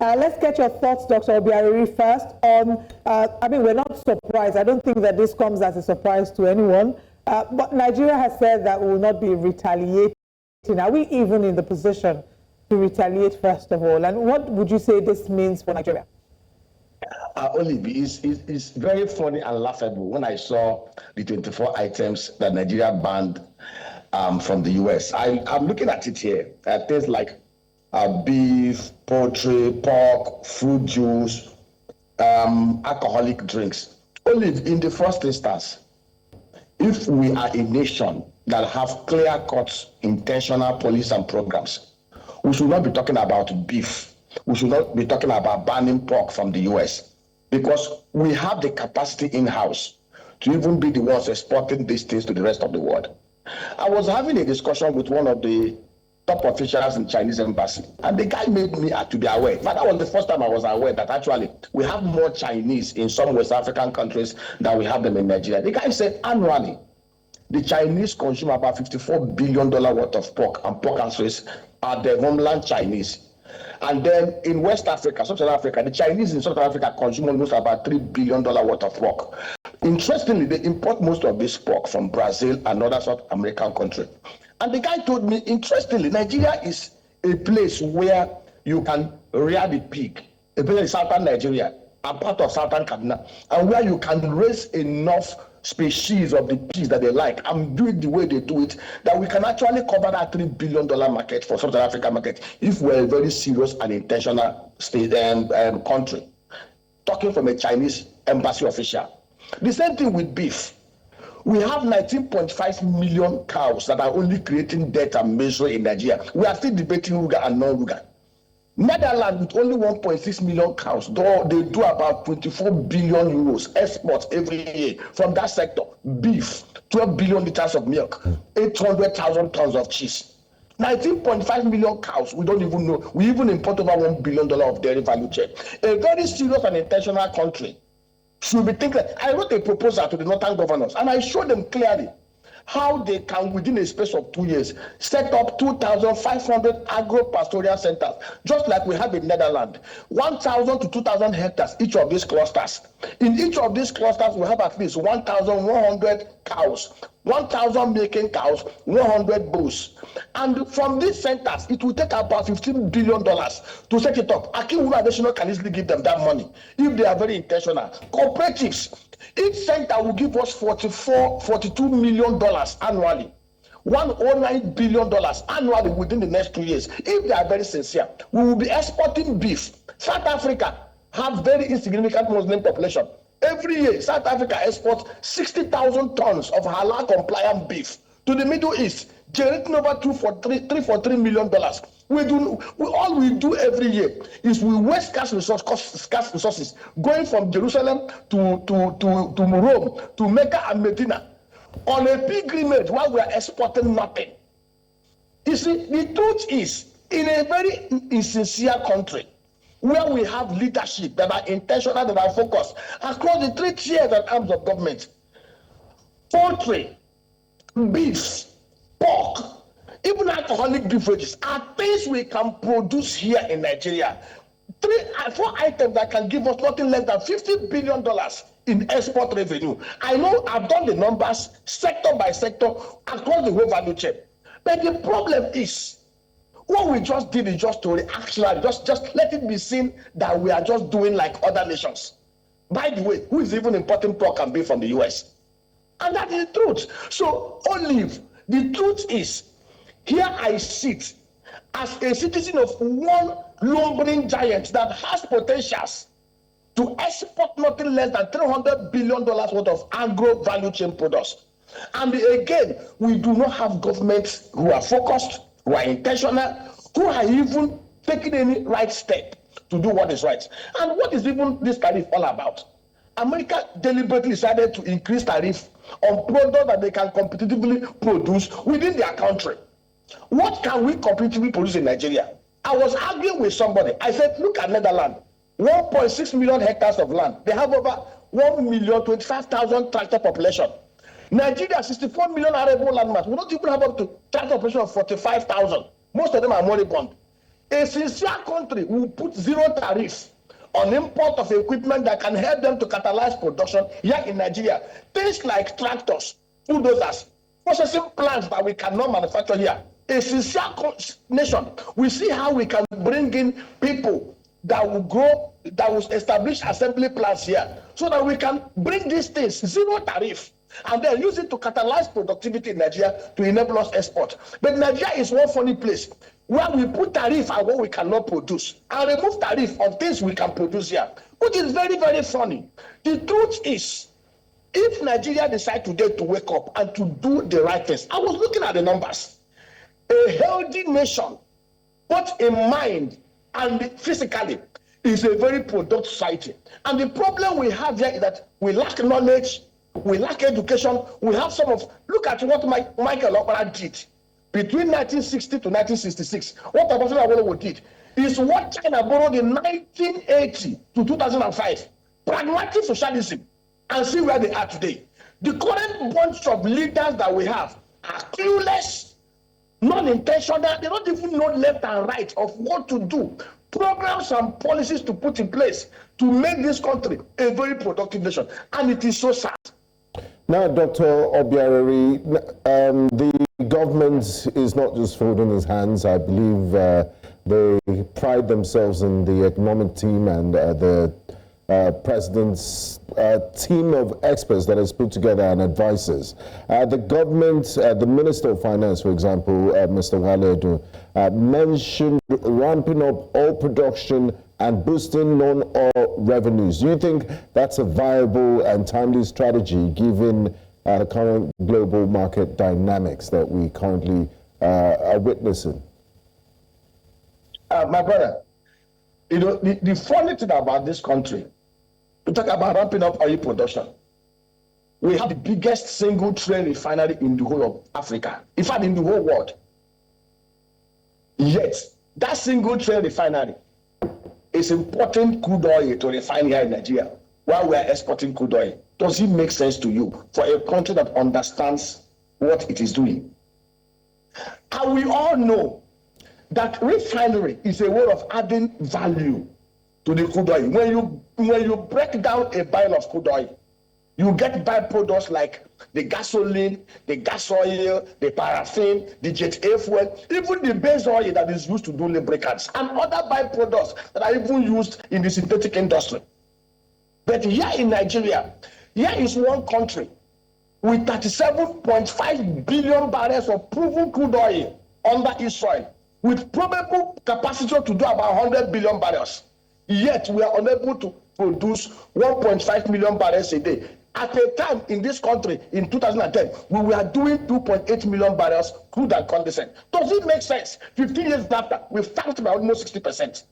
Let's get your thoughts, Dr. Obierari, first on, I mean, we're not surprised. I don't think that this comes as a surprise to anyone. But Nigeria has said that we will not be retaliating. Are we even in the position to retaliate, first of all? And what would you say this means for Nigeria? Olive, it's very funny and laughable when I saw the 24 items that Nigeria banned from the U.S. I'm looking at it here, at things like beef, poultry, pork, fruit juice, alcoholic drinks. Olive, in the first instance, if we are a nation that have clear-cut intentional policies and programs, we should not be talking about beef. We should not be talking about banning pork from the U.S. because we have the capacity in-house to even be the ones exporting these things to the rest of the world. I was having a discussion with one of the top officials in Chinese embassy, and the guy made me to be aware. In fact, that was the first time I was aware that actually we have more Chinese in some West African countries than we have them in Nigeria. The guy said annually, the Chinese consume about $54 billion worth of pork and pork accessories at the homeland Chinese. And then in West Africa, Sub-Saharan Africa, the Chinese in Sub-Saharan Africa consume almost about $3 billion worth of pork. Interestingly, they import most of this pork from Brazil and other South American countries. And the guy told me, interestingly, Nigeria is a place where you can rear the pig, a place in southern Nigeria, a part of southern Kaduna, and where you can raise enough species of the pigs that they like and do it the way they do it, that we can actually cover that $3 billion market for South African market if we're a very serious and intentional state country. Talking from a Chinese embassy official. The same thing with beef. We have 19.5 million cows that are only creating death and misery in Nigeria. We are still debating Ruga and non-Ruga. Netherlands, with only 1.6 million cows, though they do about 24 billion euros exports every year from that sector. Beef, 12 billion liters of milk, 800,000 tons of cheese. 19.5 million cows, we don't even know. We even import over $1 billion of dairy value chain. A very serious and intentional country should be thinking. I wrote a proposal to the northern governors, and I showed them clearly how they can, within a space of 2 years, set up 2,500 agro-pastoral centers, just like we have in Netherlands. 1,000 to 2,000 hectares, each of these clusters. In each of these clusters, we have at least 1,100 cows, 1,000 milking cows, 100 bulls. And from these centers, it will take about $15 billion to set it up. Akin National can easily give them that money if they are very intentional. Cooperatives, each center will give us $42 million annually. $109 billion annually within the next 2 years. If they are very sincere, we will be exporting beef. South Africa has very insignificant Muslim population. Every year, South Africa exports 60,000 tons of halal compliant beef to the Middle East, generating over $3 million. All we do every year is we waste scarce resources going from Jerusalem to Rome, to Mecca and Medina on a pilgrimage while we are exporting nothing. You see, the truth is, in a very insincere country, where we have leadership that are intentional, that are focused across the 3 tiers and arms of government, poultry, beef, pork, even alcoholic beverages are things we can produce here in Nigeria. 4 items that can give us nothing less than $50 billion in export revenue. I know I've done the numbers sector by sector across the whole value chain. But the problem is, what we just did is just to reactionary, just let it be seen that we are just doing like other nations. By the way, who is even importing pork and beef from the US? And that is the truth. So, Olive, the truth is, here I sit as a citizen of one lumbering giant that has potentials to export nothing less than $300 billion worth of agro value chain products. And again, we do not have governments who are focused, who are intentional, who are even taking any right step to do what is right. And what is even this tariff all about? America deliberately decided to increase tariff on products that they can competitively produce within their country. What can we competitively produce in Nigeria? I was arguing with somebody. I said, look at Netherlands, 1.6 million hectares of land. They have over 1,025,000 tractor population. Nigeria, 64 million arable land mass. We don't even have up to tractor population of 45,000. Most of them are moribund. A sincere country will put zero tariff on import of equipment that can help them to catalyze production here in Nigeria. Things like tractors, bulldozers, processing plants that we cannot manufacture here. A sincere nation, we see how we can bring in people that will grow, that will establish assembly plants here, so that we can bring these things zero tariff and then use it to catalyze productivity in Nigeria to enable us export. But Nigeria is one funny place where we put tariff on what we cannot produce and remove tariff on things we can produce here, which is very, very funny. The truth is, if Nigeria decide today to wake up and to do the right things, I was looking at the numbers. A healthy nation, both in mind and physically, is a very productive society. And the problem we have here is that we lack knowledge, we lack education. We have some of, look at what Michael Obierari did between 1960 to 1966. What Professor Awolowo did is what China borrowed in 1980 to 2005. Pragmatic socialism, and see where they are today. The current bunch of leaders that we have are clueless, non-intentional. They don't even know left and right of what to do. Programs and policies to put in place to make this country a very productive nation. And it is so sad. Now, Dr. Obierari, the government is not just folding its hands. I believe they pride themselves in the economic team and the president's team of experts that is put together and advisors. The government, the Minister of Finance, for example, Mr. Wale Edun, mentioned ramping up oil production and boosting non-oil revenues. Do you think that's a viable and timely strategy given the current global market dynamics that we currently are witnessing? My brother, you know, the funny thing about this country, we talk about ramping up oil production. We have the biggest single train refinery in the whole of Africa, in fact, in the whole world. Yet, that single train refinery is importing crude oil to refine here in Nigeria while we are exporting crude oil. Does it make sense to you for a country that understands what it is doing? And we all know that refinery is a way of adding value to the crude oil. When you break down a barrel of crude oil, you get byproducts like the gasoline, the gas oil, the paraffin, the jet A fuel, even the base oil that is used to do lubricants, and other byproducts that are even used in the synthetic industry. But here in Nigeria, here is one country with 37.5 billion barrels of proven crude oil under its soil, with probable capacity to do about 100 billion barrels. Yet we are unable to produce 1.5 million barrels a day. At a time in this country, in 2010, we were doing 2.8 million barrels crude and condensate. Does it make sense? 15 years after, we've tanked by almost 60%.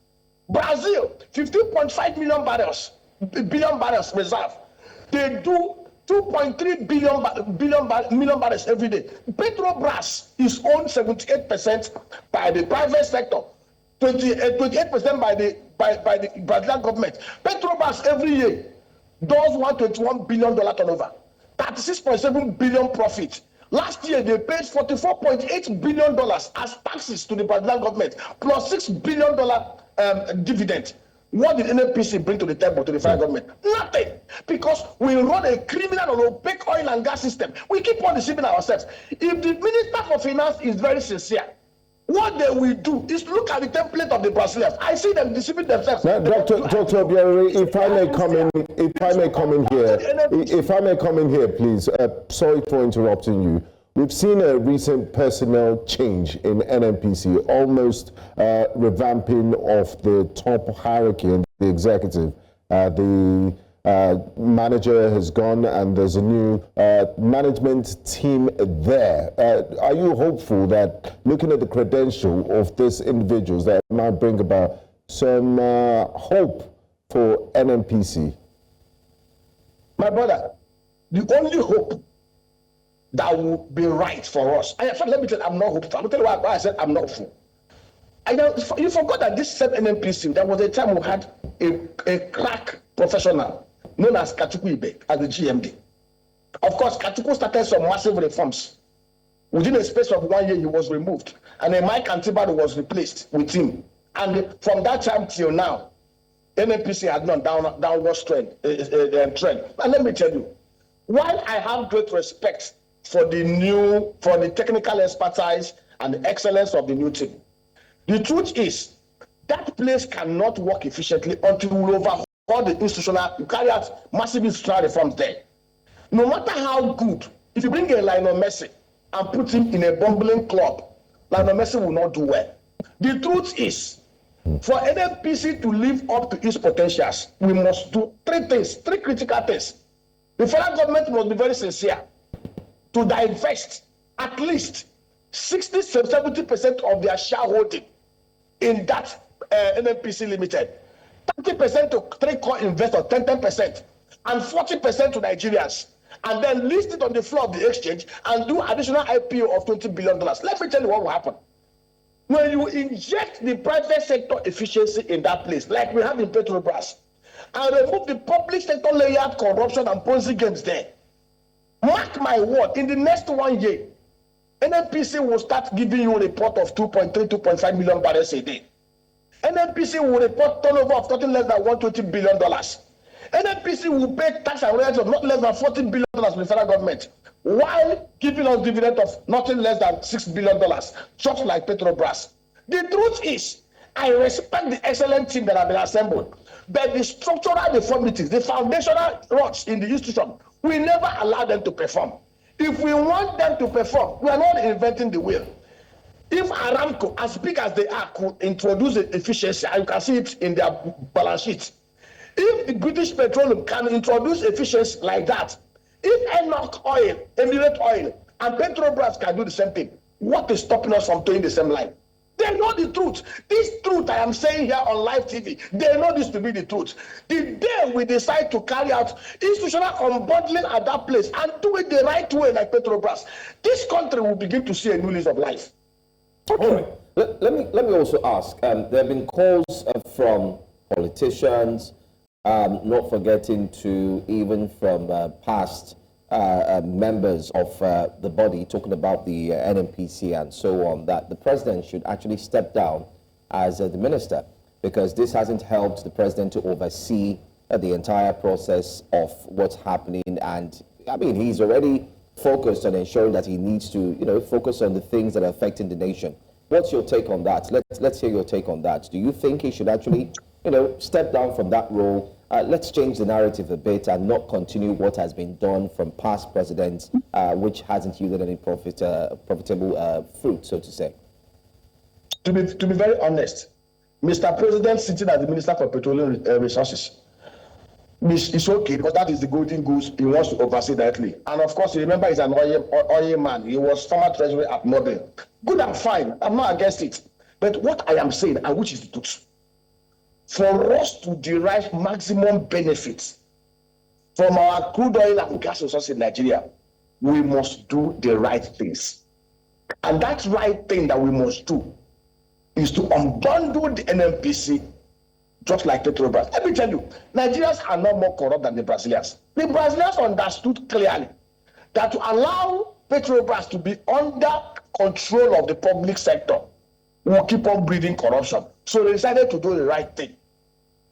Brazil, 15.5 million barrels reserve. They do 2.3 million barrels every day. Petrobras is owned 78% by the private sector, 28% by the Brazilian government. Petrobras every year does $121 billion turnover, 36.7 billion profit. Last year, they paid $44.8 billion as taxes to the Brazilian government, plus $6 billion dividend. What did NNPC bring to the table to the federal government? Nothing. Because we run a criminal and opaque oil and gas system. We keep on deceiving ourselves. If the Minister for Finance is very sincere, what they will do is look at the template of the Brazilians. I see them deceiving themselves. Now, Dr. Obierari, if I may come in here, please. Sorry for interrupting you. We've seen a recent personnel change in NNPC, almost revamping of the top hierarchy in the executive. The manager has gone and there's a new management team there. Are you hopeful that, looking at the credential of these individuals, that might bring about some hope for NNPC? My brother, the only hope that will be right for us. And in fact, let me tell you, I'm not hopeful. I'm going to tell you why I said I'm not hopeful. You forgot that this same NNPC, there was a time we had a crack professional known as Kachukwu Ibe as the GMD. Of course, Kachukwu started some massive reforms. Within a space of 1 year, he was removed. And then Mike Antibado was replaced with him. And from that time till now, NNPC has been on downward trend. And let me tell you, while I have great respect for the technical expertise and the excellence of the new team, the truth is that place cannot work efficiently until we overhaul the institutional, you carry out massive institutional reforms there. No matter how good, if you bring a Lionel Messi and put him in a bumbling club, Lionel Messi will not do well. The truth is, for NNPC to live up to its potentials, we must do three critical things. The federal government must be very sincere to divest at least 60-70% of their shareholding in that NNPC Limited. 30% to three core investors, 10%, and 40% to Nigerians, and then list it on the floor of the exchange and do additional IPO of $20 billion. Let me tell you what will happen. When you inject the private sector efficiency in that place, like we have in Petrobras, and remove the public sector layered corruption and Ponzi games there, mark my word, in the next 1 year, NNPC will start giving you a report of 2.3, 2.5 million barrels a day. NNPC will report turnover of nothing less than $120 billion. NNPC will pay tax and royalties of not less than $14 billion to the federal government, while giving us dividend of nothing less than $6 billion, just like Petrobras. The truth is, I respect the excellent team that have been assembled, but the structural deformities, the foundational rots in the institution, we never allow them to perform. If we want them to perform, we are not inventing the wheel. If Aramco, as big as they are, could introduce efficiency, and you can see it in their balance sheet. If the British Petroleum can introduce efficiency like that, if Enoch Oil, Emirate Oil, and Petrobras can do the same thing, what is stopping us from doing the same line? They know the truth. This truth I am saying here on live TV, they know this to be the truth. The day we decide to carry out institutional unbundling at that place and do it the right way like Petrobras, this country will begin to see a new lease of life. Okay. Let me also ask, there have been calls from politicians, not forgetting to even from past members of the body, talking about the NNPC and so on, that the president should actually step down as the minister, because this hasn't helped the president to oversee the entire process of what's happening. And I mean, he's already focused on ensuring that he needs to, focus on the things that are affecting the nation. What's your take on that? Let's hear your take on that. Do you think he should actually, step down from that role? Let's change the narrative a bit and not continue what has been done from past presidents, which hasn't yielded any profitable fruit, so to say. To be very honest, Mr. President sitting as the Minister for Petroleum Resources, it's okay, because that is the golden goose he wants to oversee directly. And of course, you remember he's an oil man. He was former treasury at Nobel. Good and fine. I'm not against it. But what I am saying, and which is the truth, for us to derive maximum benefits from our crude oil and gas resources in Nigeria, we must do the right things. And that right thing that we must do is to unbundle the NNPC, just like Petrobras. Let me tell you, Nigerians are not more corrupt than the Brazilians. The Brazilians understood clearly that to allow Petrobras to be under control of the public sector will keep on breeding corruption. So they decided to do the right thing.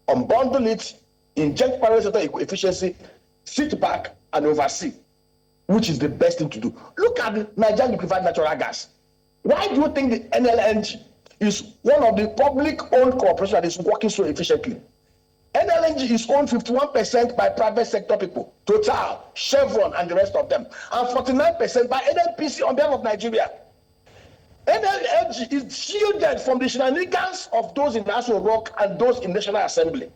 Unbundle it, inject private sector efficiency, sit back and oversee, which is the best thing to do. Look at the Nigerian liquefied natural gas. Why do you think the NLNG is one of the public-owned corporations that is working so efficiently? NLNG is owned 51% by private sector people, Total, Chevron, and the rest of them, and 49% by NNPC on behalf of Nigeria. NLNG is shielded from the shenanigans of those in National Rock and those in National Assembly.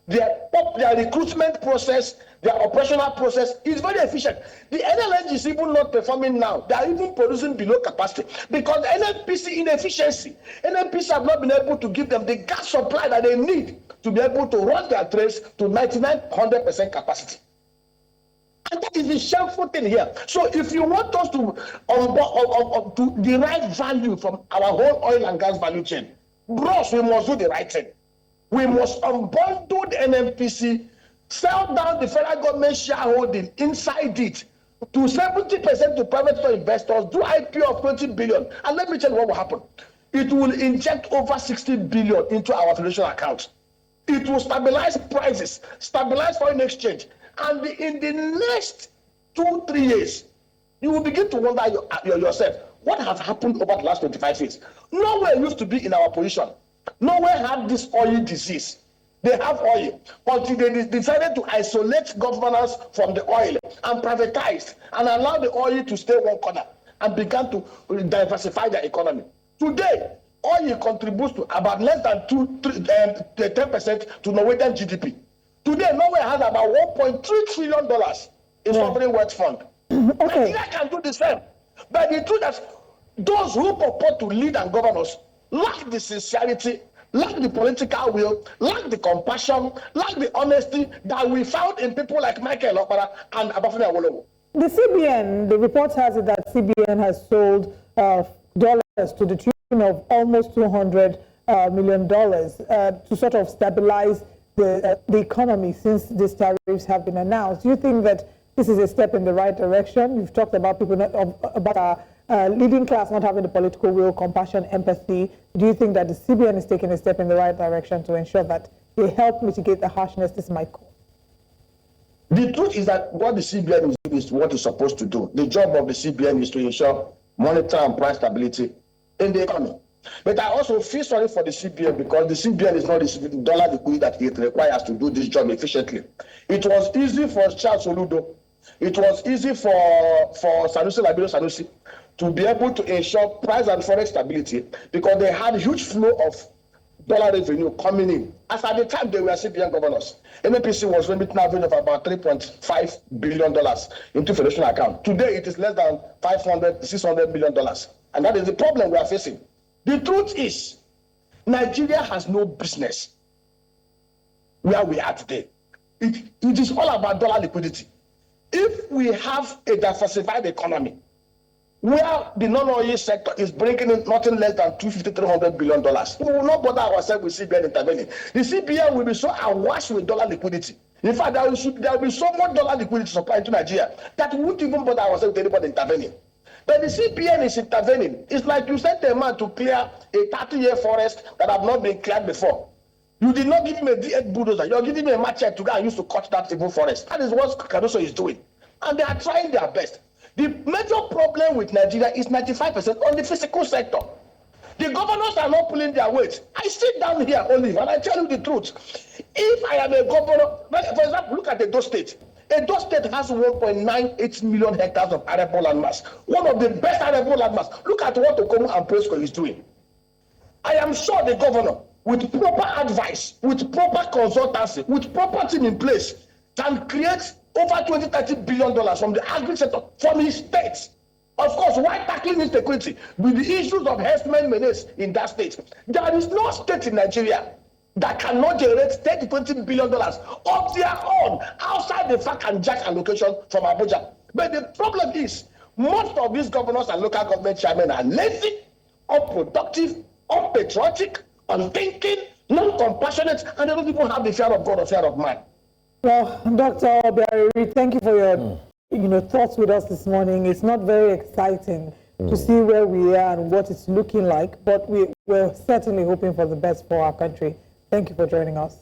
Their recruitment process, their operational process is very efficient. The NLNG is even not performing now. They are even producing below capacity because NNPC inefficiency. NNPC have not been able to give them the gas supply that they need to be able to run their trains to 99-100% capacity. And that is the shameful thing here. So if you want us to derive value from our whole oil and gas value chain, bros, we must do the right thing. We must unbundle the NNPC, sell down the federal government shareholding inside it to 70% to private investors, do IPO of 20 billion. And let me tell you what will happen. It will inject over 60 billion into our federation account. It will stabilize prices, stabilize foreign exchange, and in the next 2-3 years, you will begin to wonder yourself, what has happened over the last 25 years? Nowhere used to be in our position. Nowhere had this oil disease. They have oil until they decided to isolate governance from the oil and privatize and allow the oil to stay one corner and began to diversify their economy. Today, oil contributes to about less than 10% to Norwegian GDP. Today, Norway has about $1.3 trillion in sovereign wealth fund. Okay. Nigeria can do the same. But the truth is, those who purport to lead and govern us lack the sincerity, lack the political will, lack the compassion, lack the honesty that we found in people like Michael Okpara and Abafemi Awolowo. The CBN, the report has it that CBN has sold dollars to the tune of almost $200 million to sort of stabilize the economy since these tariffs have been announced. Do you think that this is a step in the right direction? You've talked about people about our leading class not having the political will, compassion, empathy. Do you think that the CBN is taking a step in the right direction to ensure that they help mitigate the harshness this might cause? The truth is that what the CBN is doing is what it's supposed to do. The job of the CBN is to ensure monetary and price stability in the economy. But I also feel sorry for the CBN because the CBN is not receiving the dollar liquidity that it requires to do this job efficiently. It was easy for Charles Oludo. It was easy for Sanusi Labilo Sanusi to be able to ensure price and forex stability because they had huge flow of dollar revenue coming in. As at the time they were CBN governors, NNPC was remitting an average of about $3.5 billion into federation account. Today it is less than $600 million. And that is the problem we are facing. The truth is, Nigeria has no business where we are today. It is all about dollar liquidity. If we have a diversified economy, where the non-oil sector is bringing in nothing less than $250–300 billion, we will not bother ourselves with CBN intervening. The CBN will be so awash with dollar liquidity. In fact, there will be so much dollar liquidity supply into Nigeria that we won't even bother ourselves with anybody intervening. But the CBN is intervening. It's like you sent a man to clear a 30-year forest that have not been cleared before. You did not give him a D8 bulldozer. You're giving him a machete to go and use to cut that evil forest. That is what Kadoso is doing. And they are trying their best. The major problem with Nigeria is 95% on the physical sector. The governors are not pulling their weight. I sit down here, Olive, and I tell you the truth. If I am a governor, for example, look at Edo State. Edo State has 1.98 million hectares of arable land mass. One of the best arable land mass. Look at what Okomu and Presco is doing. I am sure the governor, with proper advice, with proper consultancy, with proper team in place, can create over $20–30 billion from the agri sector from his states. Of course, while tackling insecurity with the issues of herdsmen menace in that state, there is no state in Nigeria that cannot generate $10–20 billion of their own outside the fact and jack allocation from Abuja. But the problem is, most of these governors and local government chairmen are lazy, unproductive, unpatriotic, unthinking, non-compassionate, and they don't even have the fear of God or fear of man. Well, Dr. Obierari, thank you for your thoughts with us this morning. It's not very exciting to see where we are and what it's looking like, but we're certainly hoping for the best for our country. Thank you for joining us.